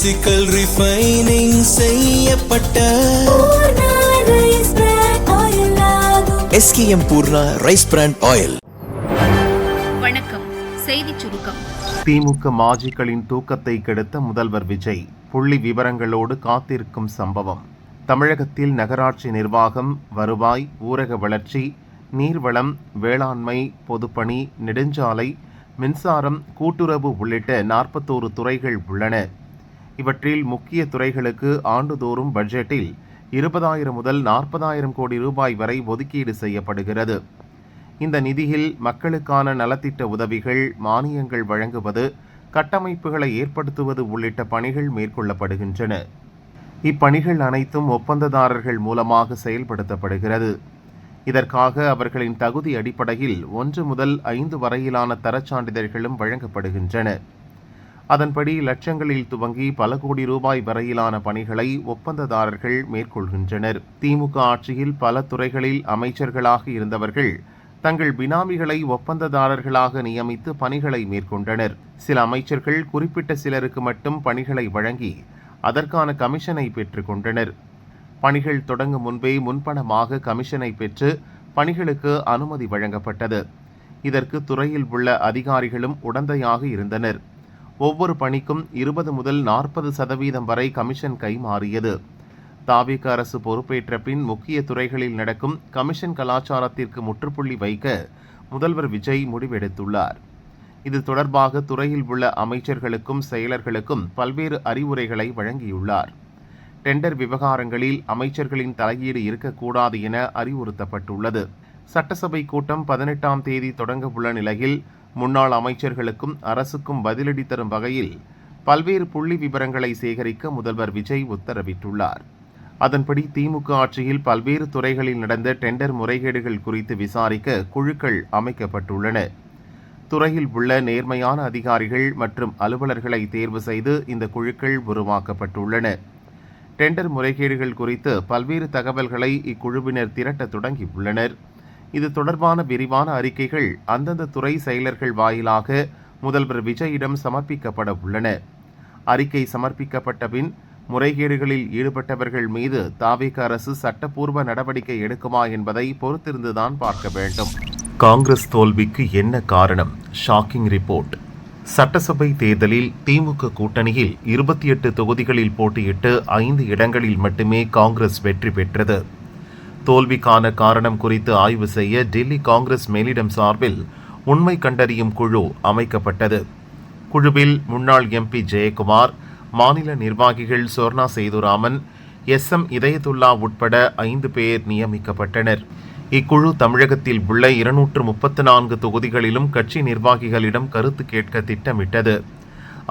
Physical refining செய்யப்பட்ட SKM Poorna rice brand oil. வணக்கம். செய்திச் சுருக்கம். திமுக மாஜிக்களின் தூக்கத்தை கெடுத்த முதல்வர் விஜய் புள்ளி விவரங்களோடு காத்திருக்கும் சம்பவம். தமிழகத்தில் நகராட்சி நிர்வாகம், வருவாய், ஊரக வளர்ச்சி, நீர்வளம், வேளாண்மை, பொதுப்பணி, நெடுஞ்சாலை, மின்சாரம், கூட்டுறவு உள்ளிட்ட 41 துறைகள் உள்ளன. இவற்றில் முக்கிய துறைகளுக்கு ஆண்டுதோறும் பட்ஜெட்டில் 20,000 முதல் 40,000 கோடி ரூபாய் வரை ஒதுக்கீடு செய்யப்படுகிறது. இந்த நிதியில் மக்களுக்கான நலத்திட்ட உதவிகள், மானியங்கள் வழங்குவது, கட்டமைப்புகளை ஏற்படுத்துவது உள்ளிட்ட பணிகள் மேற்கொள்ளப்படுகின்றன. இப்பணிகள் அனைத்தும் ஒப்பந்ததாரர்கள் மூலமாக செயல்படுத்தப்படுகிறது. இதற்காக அவர்களின் தகுதி அடிப்படையில் 1 முதல் 5 வரையிலான தரச்சான்றிதழ்களும் வழங்கப்படுகின்றன. அதன்படி லட்சங்களில் துவங்கி பல கோடி ரூபாய் வரையிலான பணிகளை ஒப்பந்ததாரர்கள் மேற்கொள்கின்றனர். திமுக ஆட்சியில் பல துறைகளில் அமைச்சர்களாக இருந்தவர்கள் தங்கள் பினாமிகளை ஒப்பந்ததாரர்களாக நியமித்து பணிகளை மேற்கொண்டனர். சில அமைச்சர்கள் குறிப்பிட்ட சிலருக்கு மட்டும் பணிகளை வழங்கி அதற்கான கமிஷனை பெற்றுக் கொண்டனர். பணிகள் தொடங்கும் முன்பே முன்பணமாக கமிஷனை பெற்று பணிகளுக்கு அனுமதி வழங்கப்பட்டது. இதற்கு துறையில் உள்ள அதிகாரிகளும் உடந்தையாக இருந்தனர். ஒவ்வொரு பணிக்கும் 20 முதல் 40% வரை கமிஷன் கைமாறியது. தாவேக அரசு பொறுப்பேற்ற பின் முக்கிய துறைகளில் நடக்கும் கமிஷன் கலாச்சாரத்திற்கு முற்றுப்புள்ளி வைக்க முதல்வர் விஜய் முடிவெடுத்துள்ளார். இது தொடர்பாக துறையில் உள்ள அமைச்சர்களுக்கும் செயலர்களுக்கும் பல்வேறு அறிவுரைகளை வழங்கியுள்ளார். டெண்டர் விவகாரங்களில் அமைச்சர்களின் தலையீடு இருக்கக்கூடாது என அறிவுறுத்தப்பட்டுள்ளது. சட்டசபை கூட்டம் 18ஆம் தேதி தொடங்க உள்ள நிலையில் முன்னாள் அமைச்சர்களுக்கும் அரசுக்கும் பதிலடி தரும் வகையில் பல்வேறு புள்ளி விவரங்களை சேகரிக்க முதல்வர் விஜய் உத்தரவிட்டுள்ளார். அதன்படி திமுக ஆட்சியில் பல்வேறு துறைகளில் நடந்த டெண்டர் முறைகேடுகள் குறித்து விசாரிக்க குழுக்கள் அமைக்கப்பட்டுள்ளன. துறையில் உள்ள நேர்மையான அதிகாரிகள் மற்றும் அலுவலர்களை தேர்வு செய்து இந்த குழுக்கள் உருவாக்கப்பட்டுள்ளன. டெண்டர் முறைகேடுகள் குறித்து பல்வேறு தகவல்களை இக்குழுவினர் திரட்ட தொடங்கியுள்ளனர். இது தொடர்பான விரிவான அறிக்கைகள் அந்தந்த துறை செயலர்கள் வாயிலாக முதல்வர் விஜயிடம் சமர்ப்பிக்கப்பட உள்ளன. அறிக்கை சமர்ப்பிக்கப்பட்ட பின் முறைகேடுகளில் ஈடுபட்டவர்கள் மீது தாவேக அரசு சட்டப்பூர்வ நடவடிக்கை எடுக்குமா என்பதை பொறுத்திருந்துதான் பார்க்க வேண்டும். காங்கிரஸ் தோல்விக்கு என்ன காரணம்? Shocking report. சட்டசபை தேர்தலில் திமுக கூட்டணியில் 28 தொகுதிகளில் போட்டியிட்டு 5 இடங்களில் மட்டுமே காங்கிரஸ் வெற்றி பெற்றது. தோல்விக்கான காரணம் குறித்து ஆய்வு செய்ய டெல்லி காங்கிரஸ் மேலிடம் சார்பில் உண்மை கண்டறியும் குழு அமைக்கப்பட்டது. குழுவில் முன்னாள் MP ஜெயக்குமார், மாநில நிர்வாகிகள் சொர்ணா சேதுராமன், SM இதயத்துல்லா உட்பட 5 பேர் நியமிக்கப்பட்டனர். இக்குழு தமிழகத்தில் உள்ள 234 தொகுதிகளிலும் கட்சி நிர்வாகிகளிடம் கருத்து கேட்க திட்டமிட்டது.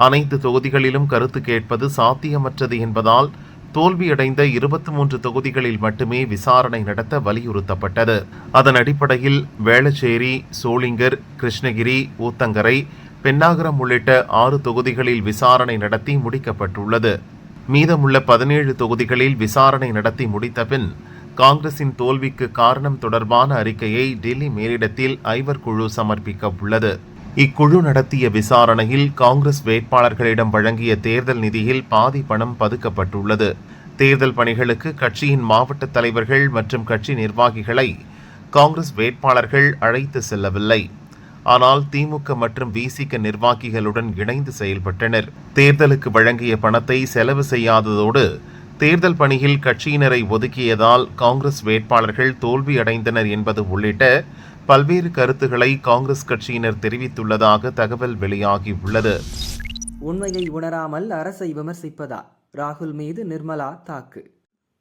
அனைத்து தொகுதிகளிலும் கருத்து கேட்பது சாத்தியமற்றது என்பதால் தோல்வியடைந்த 23 தொகுதிகளில் மட்டுமே விசாரணை நடத்த வலியுறுத்தப்பட்டது. அதன் அடிப்படையில் வேளச்சேரி, சோளிங்கர், கிருஷ்ணகிரி, ஊத்தங்கரை, பென்னாகரம் உள்ளிட்ட 6 தொகுதிகளில் விசாரணை நடத்தி முடிக்கப்பட்டுள்ளது. மீதமுள்ள 17 தொகுதிகளில் விசாரணை நடத்தி முடித்த பின் காங்கிரசின் தோல்விக்கு காரணம் தொடர்பான அறிக்கையை டெல்லி மேலிடத்தில் ஐவர் குழு சமர்ப்பிக்க உள்ளது. இக்குழு நடத்திய விசாரணையில் காங்கிரஸ் வேட்பாளர்களிடம் வழங்கிய தேர்தல் நிதியில் பாதி பணம் பதுக்கப்பட்டுள்ளது. தேர்தல் பணிகளுக்கு கட்சியின் மாவட்ட தலைவர்கள் மற்றும் கட்சி நிர்வாகிகளை காங்கிரஸ் வேட்பாளர்கள் அழைத்து செல்லவில்லை. ஆனால் திமுக மற்றும் VCK நிர்வாகிகளுடன் இணைந்து செயல்பட்டனர். தேர்தலுக்கு வழங்கிய பணத்தை செலவு செய்யாததோடு தேர்தல் பணியில் கட்சியினரை ஒதுக்கியதால் காங்கிரஸ் வேட்பாளர்கள் தோல்வியடைந்தனர் என்பது உள்ளிட்ட பல்வேறு கருத்துக்களை காங்கிரஸ் கட்சியினர் தெரிவித்துள்ளதாக தகவல் வெளியாகியுள்ளது. உண்மையை உணராமல் அரசை விமர்சிப்பதா? ராகுல் மீது நிர்மலா தாக்கு.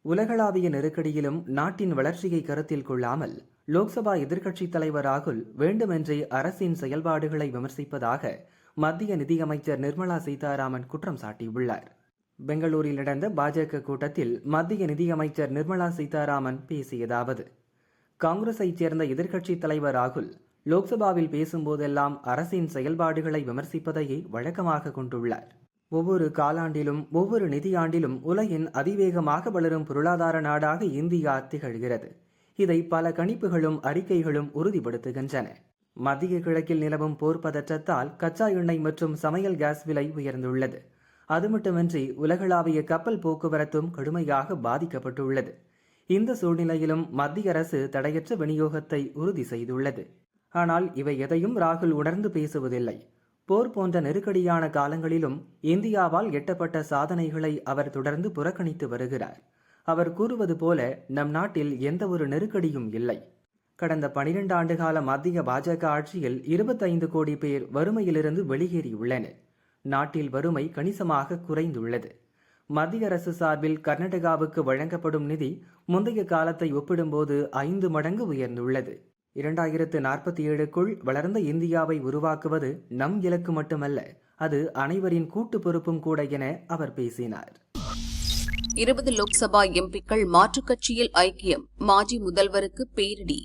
உலகளாவிய நெருக்கடியிலும் நாட்டின் வளர்ச்சியை கருத்தில் கொள்ளாமல் லோக்சபா எதிர்க்கட்சித் தலைவர் ராகுல் வேண்டுமென்றே அரசின் செயல்பாடுகளை விமர்சிப்பதாக மத்திய நிதியமைச்சர் நிர்மலா சீதாராமன் குற்றம் சாட்டியுள்ளார். பெங்களூரில் நடந்த பாஜக கூட்டத்தில் மத்திய நிதியமைச்சர் நிர்மலா சீதாராமன் பேசியதாவது: காங்கிரஸைச் சேர்ந்த எதிர்க்கட்சித் தலைவர் ராகுல் லோக்சபாவில் பேசும்போதெல்லாம் அரசின் செயல்பாடுகளை விமர்சிப்பதையே வழக்கமாக கொண்டுள்ளார். ஒவ்வொரு காலாண்டிலும் ஒவ்வொரு நிதியாண்டிலும் உலகின் அதிவேகமாக வளரும் பொருளாதார நாடாக இந்தியா திகழ்கிறது. இதை பல கணிப்புகளும் அறிக்கைகளும் உறுதிப்படுத்துகின்றன. மத்திய கிழக்கில் நிலவும் போர் பதற்றத்தால் கச்சா எண்ணெய் மற்றும் சமையல் கேஸ் விலை உயர்ந்துள்ளது. அது மட்டுமின்றி உலகளாவிய கப்பல் போக்குவரத்தும் கடுமையாக பாதிக்கப்பட்டுள்ளது. இந்த சூழ்நிலையிலும் மத்திய அரசு தடையற்ற விநியோகத்தை உறுதி செய்துள்ளது. ஆனால் இவை எதையும் ராகுல் உணர்ந்து பேசுவதில்லை. போர் போன்ற நெருக்கடியான காலங்களிலும் இந்தியாவால் எட்டப்பட்ட சாதனைகளை அவர் தொடர்ந்து புறக்கணித்து வருகிறார். அவர் கூறுவது போல நம் நாட்டில் எந்த ஒரு நெருக்கடியும் இல்லை. கடந்த 12 ஆண்டுகால மத்திய பாஜக ஆட்சியில் 25 கோடி பேர் வறுமையிலிருந்து வெளியேறியுள்ளனர். நாட்டில் வறுமை கணிசமாக குறைந்துள்ளது. மத்திய அரசு சார்பில் கர்நாடகாவுக்கு வழங்கப்படும் நிதி முந்தைய காலத்தை ஒப்பிடும்போது 5 மடங்கு உயர்ந்துள்ளது. 2047க்குள் வளர்ந்த இந்தியாவை உருவாக்குவது நம் இலக்கு மட்டுமல்ல, அது அனைவரின் கூட்டு பொறுப்பும் கூட என அவர் பேசினார். 20 லோக்சபா எம்பிக்கள் மாற்றுக் கட்சியில் ஐக்கியம், மாஜி முதல்வருக்கு பேரிடி.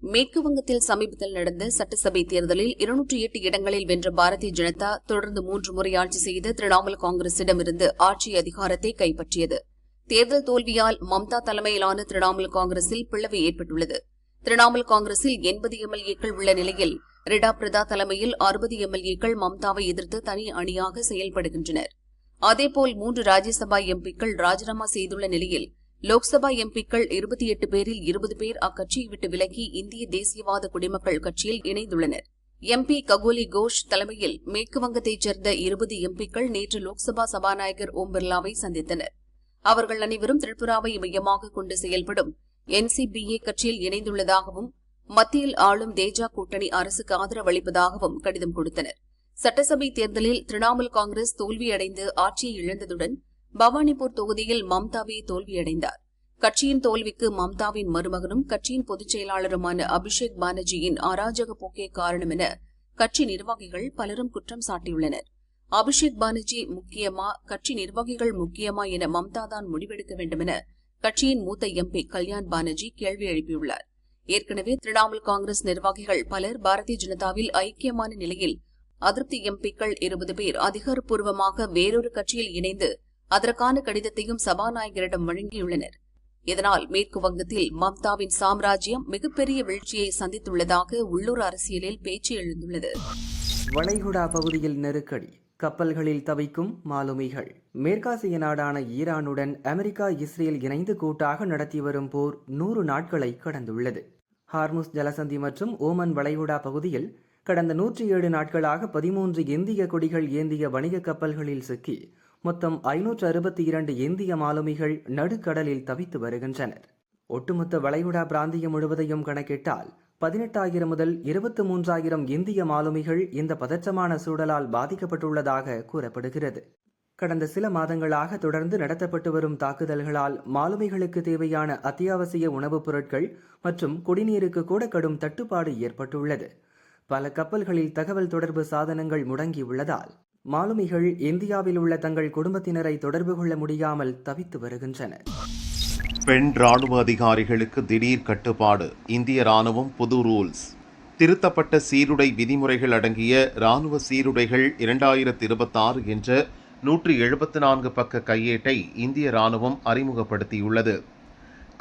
மேற்கு வங்கத்தில் சமீபத்தில் நடந்த சட்டசபை தேர்தலில் 208 இடங்களில் வென்ற பாரதிய ஜனதா தொடர்ந்து 3 முறை ஆட்சி செய்த திரிணாமுல் காங்கிரசிடமிருந்து ஆட்சி அதிகாரத்தை கைப்பற்றியது. தேர்தல் தோல்வியால் மம்தா தலைமையிலான திரிணாமுல் காங்கிரஸில் பிளவு ஏற்பட்டுள்ளது. திரிணாமுல் காங்கிரஸில் 80 எம்எல்ஏக்கள் உள்ள நிலையில் ரிடா பிரதா தலைமையில் 60 எம்எல்ஏக்கள் மம்தாவை எதிர்த்து தனி அணியாக செயல்படுகின்றனர். அதேபோல் 3 ராஜ்யசபா எம்பிக்கள் ராஜினாமா செய்துள்ள நிலையில் லோக்சபா எம்பிக்கள் 28 பேரில் 20 பேர் அக்கட்சியை விட்டு விலகி இந்திய தேசியவாத குடிமக்கள் கட்சியில் இணைந்துள்ளனர். எம்பி ககோலி கோஷ் தலைமையில் மேற்கு வங்கத்தைச் சேர்ந்த 20 எம்பிக்கள் நேற்று லோக்சபா சபாநாயகர் ஓம் பிர்லாவை சந்தித்தனர். அவர்கள் அனைவரும் திரிபுராவை மையமாக கொண்டு செயல்படும் NCBA கட்சியில் இணைந்துள்ளதாகவும் மத்தியில் ஆளும் தேஜா கூட்டணி அரசுக்கு ஆதரவு அளிப்பதாகவும் கடிதம் கொடுத்தனர். சட்டசபை தேர்தலில் திரிணாமுல் காங்கிரஸ் தோல்வியடைந்து ஆட்சியை இழந்ததுடன் பவானிபூர் தொகுதியில் மம்தாவே தோல்வியடைந்தார். கட்சியின் தோல்விக்கு மம்தாவின் மருமகனும் கட்சியின் பொதுச் செயலாளருமான அபிஷேக் பானர்ஜியின் அராஜக போக்கே காரணம் என கட்சி நிர்வாகிகள் பலரும் குற்றம் சாட்டியுள்ளனர். அபிஷேக் பானர்ஜி முக்கியமா, கட்சி நிர்வாகிகள் முக்கியமா என மம்தாதான் முடிவெடுக்க வேண்டுமென கட்சியின் மூத்த எம்பி கல்யாண் பானர்ஜி கேள்வி எழுப்பியுள்ளார். ஏற்கனவே திரிணாமுல் காங்கிரஸ் நிர்வாகிகள் பலர் பாரதிய ஜனதாவில் ஐக்கியமான நிலையில் அதிருப்தி எம்பிக்கள் 20 பேர் அதிகாரப்பூர்வமாக வேறொரு கட்சியில் இணைந்து அதற்கான கடிதத்தையும் சபாநாயகரிடம் வழங்கியுள்ளனர். இதனால் மேற்கு வங்கத்தில் மம்தாவின் சாம்ராஜ்யம் மிகப்பெரிய வீழ்ச்சியை சந்தித்துள்ளதாக உள்ளூர் அரசியலில் பேச்சு எழுந்துள்ளது. வளைகுடா பகுதியில் நெருக்கடி, கப்பல்களில் தவிக்கும் மாலுமிகள். மேற்காசிய நாடான ஈரானுடன் அமெரிக்கா, இஸ்ரேல் இணைந்து கூட்டாக நடத்தி வரும் போர் 100 நாட்களை கடந்துள்ளது. ஹார்முஸ் ஜலசந்தி மற்றும் ஓமன் வளைகுடா பகுதியில் கடந்த 107 நாட்களாக 13 இந்திய கொடிகள் ஏந்திய வணிக கப்பல்களில் சிக்கி மொத்தம் 562 இந்திய மாலுமிகள் நடுக்கடலில் தவித்து வருகின்றனர். ஒட்டுமொத்த வளைகுடா பிராந்தியம் முழுவதையும் கணக்கிட்டால் 18,000 முதல் 23,000 இந்திய மாலுமிகள் இந்த பதற்றமான சூழலால் பாதிக்கப்பட்டுள்ளதாக கூறப்படுகிறது. கடந்த சில மாதங்களாக தொடர்ந்து நடத்தப்பட்டு வரும் தாக்குதல்களால் மாலுமிகளுக்கு தேவையான அத்தியாவசிய உணவுப் பொருட்கள் மற்றும் குடிநீருக்கு கூட கடும் தட்டுப்பாடு ஏற்பட்டுள்ளது. பல கப்பல்களில் தகவல் தொடர்பு சாதனங்கள் முடங்கியுள்ளதால் மாலுமிகள் இந்தியாவில் உள்ள தங்கள் குடும்பத்தினரை தொடர்பு கொள்ள முடியாமல் தவித்து வருகின்றனர். பெண் ராணுவ அதிகாரிகளுக்கு திடீர் கட்டுப்பாடு, இந்திய ராணுவம் புது ரூல்ஸ். திருத்தப்பட்ட சீருடை விதிமுறைகள் அடங்கிய ராணுவ சீருடைகள் 2026 என்ற 174 பக்க கையேட்டை இந்திய ராணுவம் அறிமுகப்படுத்தியுள்ளது.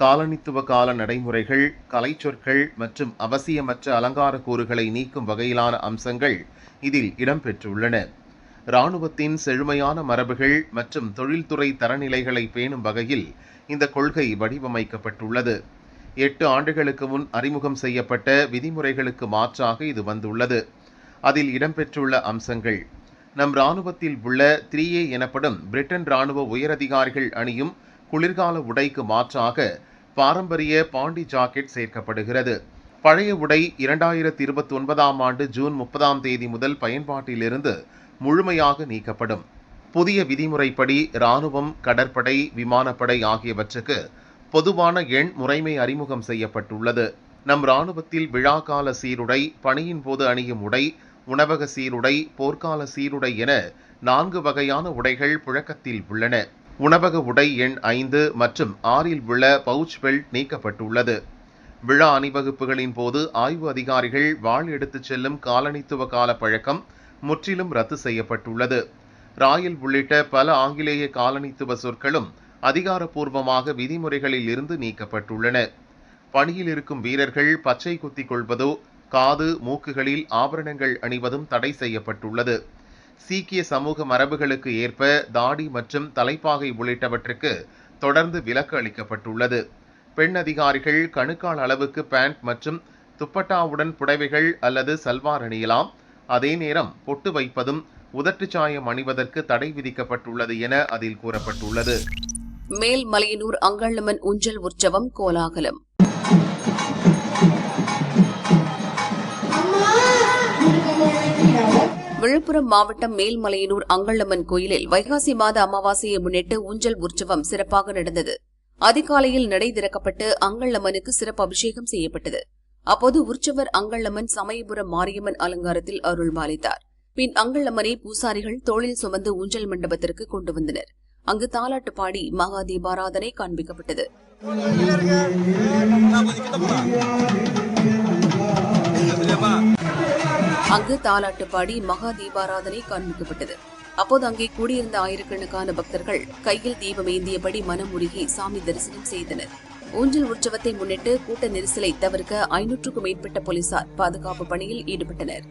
காலனித்துவ கால நடைமுறைகள், கலைச்சொற்கள் மற்றும் அவசியமற்ற அலங்கார கூறுகளை நீக்கும் வகையிலான அம்சங்கள் இதில் இடம்பெற்றுள்ளன. இராணுவத்தின் செழுமையான மரபுகள் மற்றும் தொழில்துறை தரநிலைகளை பேணும் வகையில் இந்த கொள்கை வடிவமைக்கப்பட்டுள்ளது. 8 ஆண்டுகளுக்கு முன் அறிமுகம் செய்யப்பட்ட விதிமுறைகளுக்கு மாற்றாக இது வந்துள்ளது. அதில் இடம்பெற்றுள்ள அம்சங்கள்: நம் இராணுவத்தில் உள்ள 3A எனப்படும் பிரிட்டன் இராணுவ உயரதிகாரிகள் அணியும் குளிர்கால உடைக்கு மாற்றாக பாரம்பரிய பாண்டி ஜாக்கெட் சேர்க்கப்படுகிறது. பழைய உடை 2029ஆம் ஆண்டு ஜூன் 30ஆம் தேதி முதல் பயன்பாட்டிலிருந்து முழுமையாக நீக்கப்படும். புதிய விதிமுறைப்படி இராணுவம், கடற்படை, விமானப்படை ஆகியவற்றுக்கு பொதுவான எண் முறைமை அறிமுகம் செய்யப்பட்டுள்ளது. நம் இராணுவத்தில் விழாக்கால சீருடை, பணியின் போது அணியும் உடை, உணவக சீருடை, போர்க்கால சீருடை என 4 வகையான உடைகள் புழக்கத்தில் உள்ளன. உணவக உடை எண் 5 மற்றும் 6இல் உள்ள பவுச் பெல்ட் நீக்கப்பட்டுள்ளது. விழா அணிவகுப்புகளின் போது ஆய்வு அதிகாரிகள் வாள் எடுத்துச் செல்லும் காலனித்துவ கால பழக்கம் முற்றிலும் ரத்து செய்யப்பட்டுள்ளது. ராயல் உள்ளிட்ட பல ஆங்கிலேய காலனித்துவ சொற்களும் அதிகாரப்பூர்வமாக விதிமுறைகளில் இருந்து நீக்கப்பட்டுள்ளன. பணியில் இருக்கும் வீரர்கள் பச்சை குத்திக் கொள்வதோ, காது, மூக்குகளில் ஆபரணங்கள் அணிவதும் தடை செய்யப்பட்டுள்ளது. சீக்கிய சமூக மரபுகளுக்கு ஏற்ப தாடி மற்றும் தலைப்பாகை உள்ளிட்டவற்றுக்கு தொடர்ந்து விலக்கு அளிக்கப்பட்டுள்ளது. பெண் அதிகாரிகள் கணுக்கால் அளவுக்கு பேண்ட் மற்றும் துப்பட்டாவுடன் புடவைகள் அல்லது சல்வார் அணியலாம். அதே நேரம் பொட்டு வைப்பதும் உதட்டுச்சாயம் அணிவதற்கு தடை விதிக்கப்பட்டுள்ளது என அதில் கூறப்பட்டுள்ளது. மேல்மலையனூர் அங்காளம்மன் ஊஞ்சல் உற்சவம் கோலாகலம். விழுப்புரம் மாவட்டம் மேல்மலையனூர் அங்காளம்மன் கோயிலில் வைகாசி மாத அமாவாசையை முன்னிட்டு ஊஞ்சல் உற்சவம் சிறப்பாக நடந்தது. அதிகாலையில் நடை திறக்கப்பட்டு அங்காளம்மனுக்கு சிறப்பு அபிஷேகம் செய்யப்பட்டது. அப்போது உற்சவர் அங்காளம்மன் சமயபுரம் மாரியம்மன் அலங்காரத்தில் அருள்பாலித்தார். பின் அங்காளம்மனை பூசாரிகள் தோளில் சுமந்து ஊஞ்சல் மண்டபத்திற்கு கொண்டு வந்தனர். அங்கு தாலாட்டு பாடி மகா தீபாராதனை காண்பிக்கப்பட்டது. அப்போது அங்கே கூடியிருந்த ஆயிரக்கணக்கான பக்தர்கள் கையில் தீபம் ஏந்தியபடி மனமுருகி சாமி தரிசனம் செய்தனர். ஊஞ்சல் உற்சவத்தை முன்னிட்டு கூட்ட நெரிசலை தவிர்க்க 500க்கும் மேற்பட்ட போலீசார் பாதுகாப்பு பணியில் ஈடுபட்டனர்.